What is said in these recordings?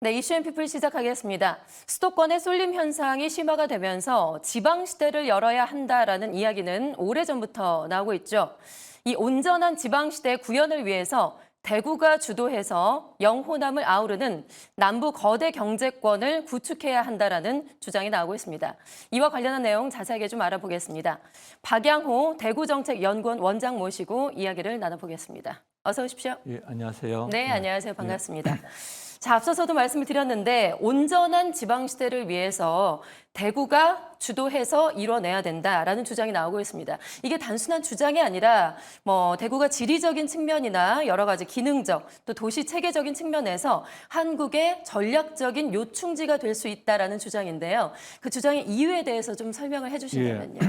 네, 이슈앤피플 시작하겠습니다. 수도권의 쏠림 현상이 심화가 되면서 지방시대를 열어야 한다라는 이야기는 오래전부터 나오고 있죠. 이 온전한 지방시대 구현을 위해서 대구가 주도해서 영호남을 아우르는 남부 거대 경제권을 구축해야 한다라는 주장이 나오고 있습니다. 이와 관련한 내용 자세하게 좀 알아보겠습니다. 박양호 대구정책연구원 원장 모시고 이야기를 나눠보겠습니다. 어서 오십시오. 예, 안녕하세요. 네, 안녕하세요. 반갑습니다. 자, 앞서서도 말씀을 드렸는데 온전한 지방시대를 위해서 대구가 주도해서 이뤄내야 된다라는 주장이 나오고 있습니다. 이게 단순한 주장이 아니라 대구가 지리적인 측면이나 여러 가지 기능적 또 도시 체계적인 측면에서 한국의 전략적인 요충지가 될 수 있다라는 주장인데요. 그 주장의 이유에 대해서 좀 설명을 해주시면요.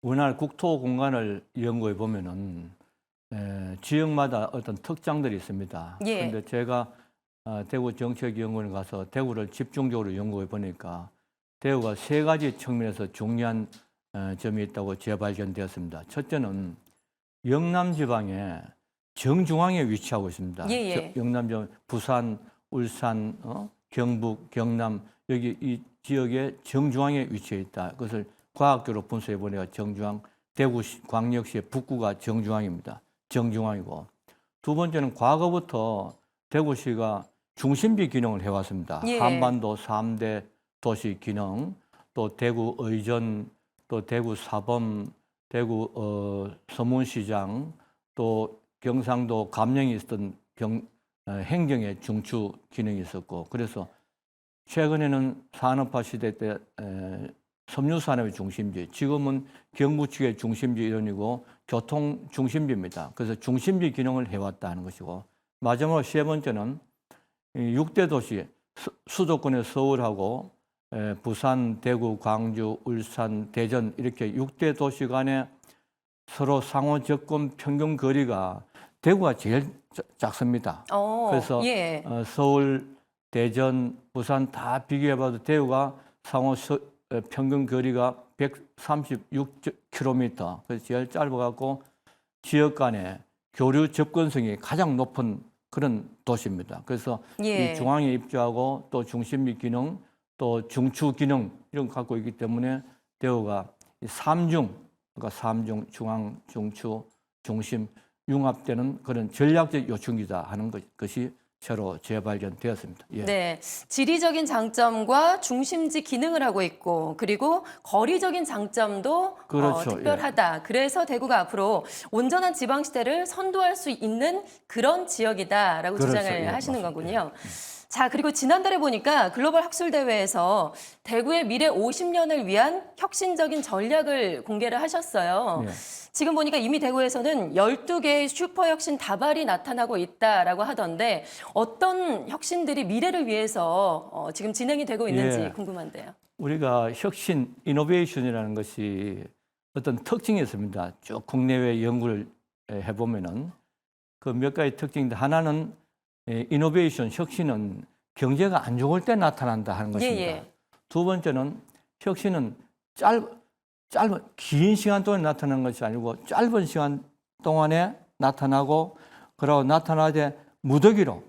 우리나라 국토 공간을 연구해 보면은 지역마다 어떤 특장들이 있습니다. 그런데 제가 대구 정책연구원에 가서 대구를 집중적으로 연구해 보니까 대구가 세 가지 측면에서 중요한 점이 있다고 재발견되었습니다. 첫째는 영남 지방의 정중앙에 위치하고 있습니다. 영남 지방, 부산, 울산, 경북, 경남 여기 이 지역의 정중앙에 위치해 있다. 그것을 과학적으로 분석해 보니까 정중앙, 대구 광역시의 북구가 정중앙입니다. 정중앙이고 두 번째는 과거부터 대구시가 중심지 기능을 해왔습니다. 한반도 3대 도시 기능, 또 대구 의전, 또 대구 사범, 대구 서문시장, 또 경상도 감령이 있었던 행정의 중추 기능이 있었고 그래서 최근에는 산업화 시대 때 섬유산업의 중심지, 지금은 경부 측의 중심지 일원이고 교통 중심지입니다. 그래서 중심지 기능을 해왔다는 것이고 마지막으로 세 번째는 6대 도시, 수도권의 서울하고 부산, 대구, 광주, 울산, 대전 이렇게 6대 도시 간에 서로 상호 접근 평균 거리가 대구가 제일 작습니다. 그래서 서울, 대전, 부산 다 비교해봐도 대구가 상호 평균 거리가 136km, 그래서 제일 짧아갖고 지역 간의 교류 접근성이 가장 높은 그런 도시입니다. 그래서 이 중앙에 입주하고 또 중심지 기능, 또 중추 기능 이런 거 갖고 있기 때문에 대구가 삼중, 그러니까 삼중, 중앙, 중추, 중심 융합되는 그런 전략적 요충지다 하는 것이 새로 재발견되었습니다. 네, 지리적인 장점과 중심지 기능을 하고 있고 그리고 거리적인 장점도 특별하다. 그래서 대구가 앞으로 온전한 지방시대를 선도할 수 있는 그런 지역이다라고 주장을 하시는 거군요. 자, 그리고 지난달에 보니까 글로벌 학술대회에서 대구의 미래 50년을 위한 혁신적인 전략을 공개를 하셨어요. 지금 보니까 이미 대구에서는 12개의 슈퍼 혁신 다발이 나타나고 있다라고 하던데 어떤 혁신들이 미래를 위해서 지금 진행이 되고 있는지 궁금한데요. 우리가 혁신, 이노베이션이라는 것이 어떤 특징이 있습니다. 쭉 국내외 연구를 해보면은 그 몇 가지 특징인데 하나는 이노베이션, 혁신은 경제가 안 좋을 때 나타난다 하는 것입니다. 두 번째는 혁신은 긴 시간 동안에 나타나는 것이 아니고 짧은 시간 동안에 나타나고 그러고 나타나되 무더기로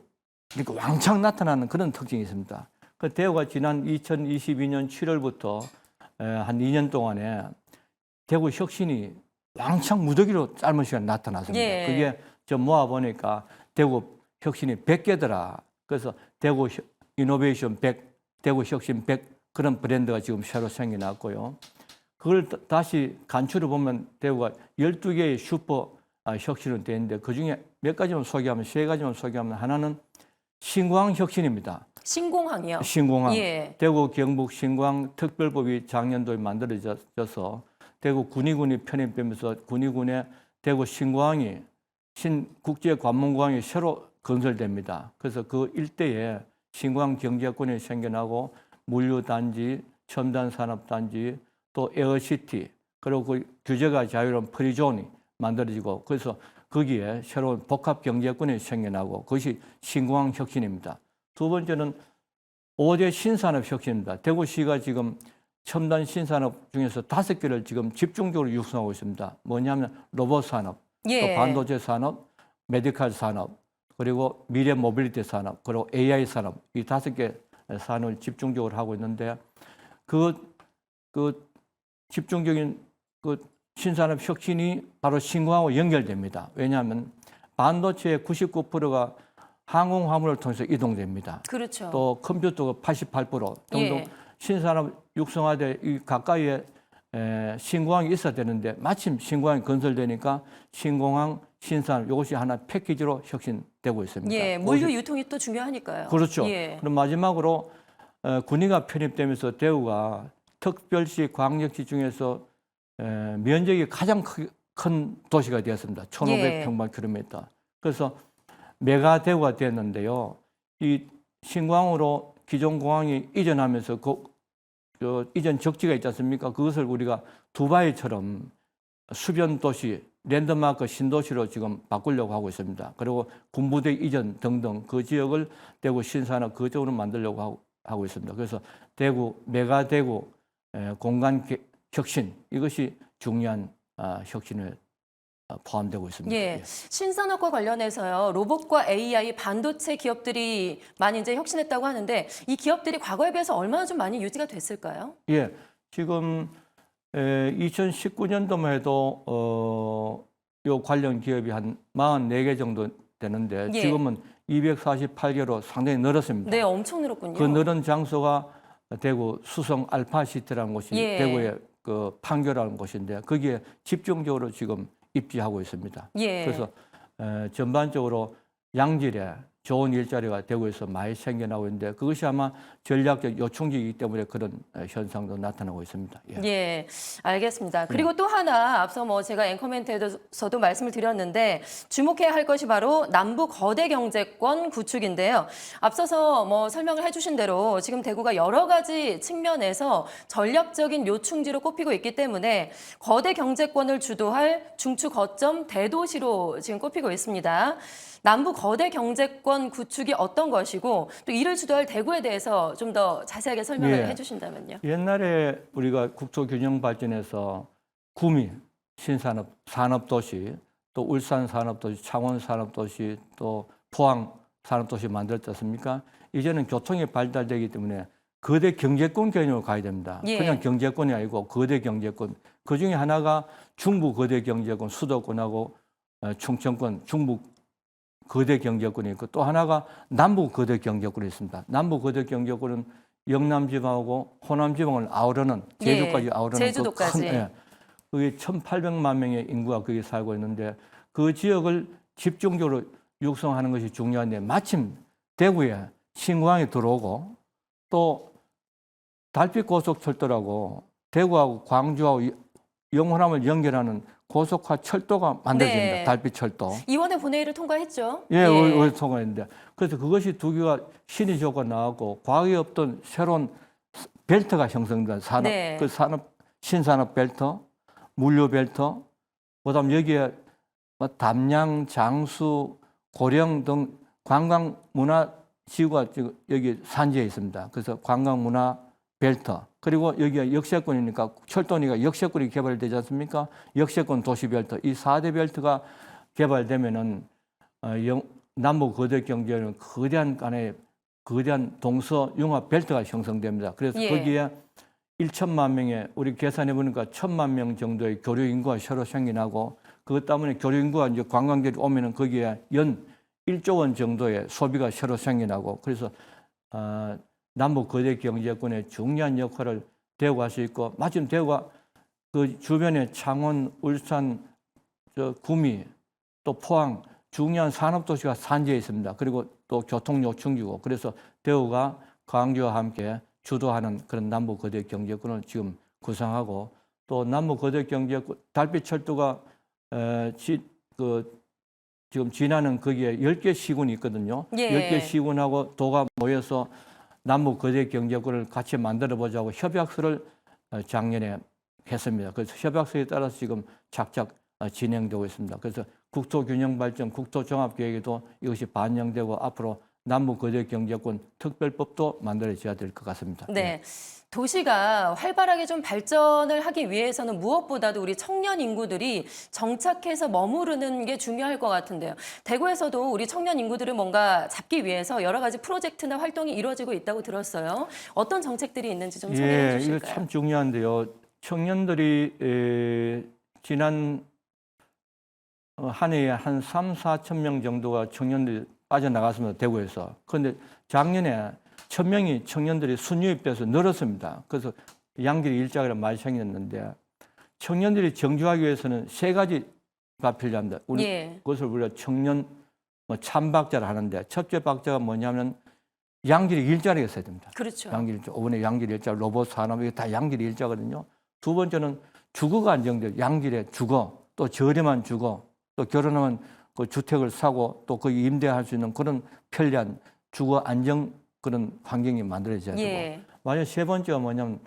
그러니까 왕창 나타나는 그런 특징이 있습니다. 그 대구가 지난 2022년 7월부터 한 2년 동안에 대구 혁신이 왕창 무더기로 짧은 시간에 나타났습니다. 그게 좀 모아보니까 대구 혁신이 100개더라. 그래서 대구 이노베이션 100, 대구 혁신 100 그런 브랜드가 지금 새로 생겨났고요. 그걸 다시 간추려 보면 대구가 12개의 슈퍼 혁신은 되는데 그중에 몇 가지만 소개하면 세 가지만 소개하면 하나는 신공항 혁신입니다. 신공항이요? 신공항. 대구 경북 신공항 특별법이 작년도에 만들어져서 대구 군위군이 편입되면서 군위군에 대구 신공항이 신국제관문공항이 새로 건설됩니다. 그래서 그 일대에 신공항 경제권이 생겨나고 물류단지, 첨단산업단지, 또 에어시티, 그리고 그 규제가 자유로운 프리존이 만들어지고 그래서 거기에 새로운 복합 경제권이 생겨나고 그것이 신공항 혁신입니다. 두 번째는 5대 신산업 혁신입니다. 대구시가 지금 첨단 신산업 중에서 5개를 지금 집중적으로 육성하고 있습니다. 뭐냐면 로봇 산업, 또 반도체 산업, 메디칼 산업, 그리고 미래 모빌리티 산업, 그리고 AI 산업 이 5개 산업을 집중적으로 하고 있는데 그 집중적인 그 신산업 혁신이 바로 신공항하고 연결됩니다. 왜냐하면 반도체의 99%가 항공 화물을 통해서 이동됩니다. 그렇죠. 또 컴퓨터가 88% 등등 예. 신산업 육성화돼 이 가까이에 신공항이 있어야 되는데 마침 신공항이 건설되니까 신공항, 신산업 이것이 하나 패키지로 혁신되고 있습니다. 예, 물류 유통이 또 중요하니까요. 그렇죠. 예. 그럼 마지막으로 군위가 편입되면서 대구가 특별시, 광역시 중에서 면적이 가장 큰 도시가 되었습니다. 1,500평방킬로미터. 그래서 메가 대구가 됐는데요. 이 신공항으로 기존 공항이 이전하면서 이전 적지가 있지 않습니까? 그것을 우리가 두바이처럼 수변 도시, 랜드마크 신도시로 지금 바꾸려고 하고 있습니다. 그리고 군부대 이전 등등 그 지역을 대구 신산업 그쪽으로 만들려고 하고 있습니다. 그래서 대구, 메가 대구 공간 혁신 이것이 중요한 혁신을 포함되고 있습니다. 예. 신산업과 관련해서요. 로봇과 AI, 반도체 기업들이 많이 이제 혁신했다고 하는데 이 기업들이 과거에 비해서 얼마나 좀 많이 유지가 됐을까요? 예. 지금 2019년도만 해도 요 관련 기업이 한 44개 정도 되는데 예. 지금은 248개로 상당히 늘었습니다. 네, 엄청 늘었군요. 그 늘은 장소가 대구 수성 알파시티라는 곳이 예. 대구의 그 판교라는 곳인데 거기에 집중적으로 지금 입지하고 있습니다. 예. 그래서 전반적으로 양질의 좋은 일자리가 대구에서 많이 생겨나고 있는데 그것이 아마 전략적 요충지이기 때문에 그런 현상도 나타나고 있습니다. 예. 예, 알겠습니다. 그리고 또 하나 앞서 뭐 제가 앵커멘트에서도 말씀을 드렸는데 주목해야 할 것이 바로 남부 거대 경제권 구축인데요. 앞서서 뭐 설명을 해주신 대로 지금 대구가 여러 가지 측면에서 전략적인 요충지로 꼽히고 있기 때문에 거대 경제권을 주도할 중추 거점 대도시로 지금 꼽히고 있습니다. 남부 거대 경제권 구축이 어떤 것이고 또 이를 주도할 대구에 대해서 좀 더 자세하게 설명을 해주신다면요. 옛날에 우리가 국토균형발전에서 구미, 신산업, 산업도시, 또 울산 산업도시, 창원 산업도시, 또 포항 산업도시 만들었지 않습니까? 이제는 교통이 발달되기 때문에 거대 경제권 개념으로 가야 됩니다. 예. 그냥 경제권이 아니고 거대 경제권. 그중에 하나가 중부 거대 경제권, 수도권하고 충청권, 중부 거대 경제권이 있고 또 하나가 남부 거대 경제권이 있습니다. 남부 거대 경제권은 영남지방하고 호남지방을 아우르는 제주까지 아우르는 제주도까지. 그게 1,800만 명의 인구가 거기 살고 있는데 그 지역을 집중적으로 육성하는 것이 중요한데 마침 대구에 신공항이 들어오고 또 달빛 고속철도라고 대구하고 광주하고 영호남을 연결하는 고속화 철도가 만들어집니다. 네. 달빛철도. 이번에 본회의를 통과했죠. 예, 올 통과했는데 그래서 그것이 두 개가 신의 조가 나왔고 과거에 없던 새로운 벨트가 형성된 산업, 네. 그 산업 신산업 벨트, 물류 벨트, 그다음 여기에 뭐 담양, 장수, 고령 등 관광 문화 지구가 지금 여기 산지에 있습니다. 그래서 관광 문화 벨트. 그리고 여기가 역세권이니까 철도니까 역세권이 개발되지 않습니까? 역세권 도시 벨트. 이 4대 벨트가 개발되면은 남북 거대 경제는 거대한 동서 융합 벨트가 형성됩니다. 그래서 거기에 1천만 명의 우리 계산해 보니까 1,000만 명 정도의 교류 인구가 새로 생겨나고 그것 때문에 교류 인구가 이제 관광객이 오면은 거기에 연 1조 원 정도의 소비가 새로 생겨나고 그래서 남북 거대 경제권의 중요한 역할을 대구가 할 수 있고 마침 대구가 그 주변에 창원, 울산, 구미, 또 포항 중요한 산업도시가 산지에 있습니다. 그리고 또 교통 요충지고 그래서 대구가 광주와 함께 주도하는 그런 남북 거대 경제권을 지금 구상하고 또 남북 거대 경제권 달빛철도가 지금 지나는 거기에 10개 시군이 있거든요. 10개 시군하고 도가 모여서 남북 거대 경제권을 같이 만들어 보자고 협약서를 작년에 했습니다. 그래서 협약서에 따라서 지금 착착 진행되고 있습니다. 그래서 국토균형발전, 국토종합계획에도 이것이 반영되고 앞으로 남북 거제 경제권 특별법도 만들어져야 될 것 같습니다. 네. 도시가 활발하게 좀 발전을 하기 위해서는 무엇보다도 우리 청년 인구들이 정착해서 머무르는 게 중요할 것 같은데요. 대구에서도 우리 청년 인구들을 뭔가 잡기 위해서 여러 가지 프로젝트나 활동이 이루어지고 있다고 들었어요. 어떤 정책들이 있는지 좀 소개해 이거 주실까요? 참 중요한데요. 청년들이 지난 한 해에 한 3, 4천 명 정도가 청년들이 빠져나갔습니다. 대구에서. 그런데 작년에 1,000명이 청년들이 순유입돼서 늘었습니다. 그래서 양길의 일자리가 많이 생겼는데 청년들이 정주하기 위해서는 세 가지가 필요합니다. 그것을 우리가 청년 참박자를 하는데 첫째 박자가 뭐냐면 양길의 일자리가 있어야 됩니다. 그렇죠. 이번에 양길의 일자, 로봇 산업 이게 다 양길의 일자거든요. 두 번째는 주거가 안정돼요. 양길의 주거, 또 저렴한 주거, 또 결혼하면 그 주택을 사고 또 그 임대할 수 있는 그런 편리한 주거 안정 그런 환경이 만들어져야 되고 만약 세 번째가 뭐냐면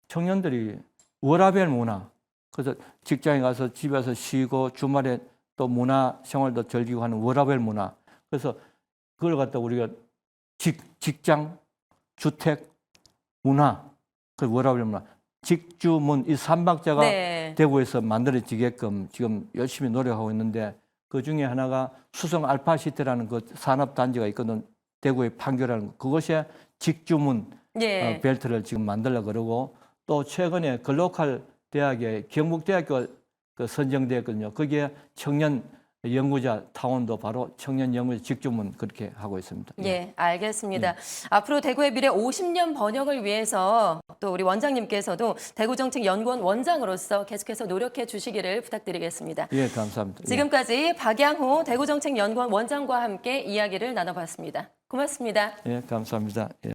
청년들이 워라밸 문화 그래서 직장에 가서 집에서 쉬고 주말에 또 문화 생활도 즐기고 하는 워라밸 문화 그래서 그걸 갖다 우리가 직장 주택 문화 그 워라밸 문화 직주문 이 삼박자가 대구에서 만들어지게끔 지금 열심히 노력하고 있는데 그 중에 하나가 수성 알파시티라는 그 산업단지가 있거든. 대구의 판교라는 거. 그것이 직주문 벨트를 지금 만들려고 그러고 또 최근에 글로컬 대학에 경북대학교 그 선정되었거든요. 거기에 청년 연구자 타운도 바로 청년 연구자 직주문 그렇게 하고 있습니다. 예, 알겠습니다. 앞으로 대구의 미래 50년 번영을 위해서 또 우리 원장님께서도 대구정책연구원 원장으로서 계속해서 노력해 주시기를 부탁드리겠습니다. 예, 감사합니다. 지금까지 박양호 대구정책연구원 원장과 함께 이야기를 나눠봤습니다. 고맙습니다. 예, 감사합니다. 예.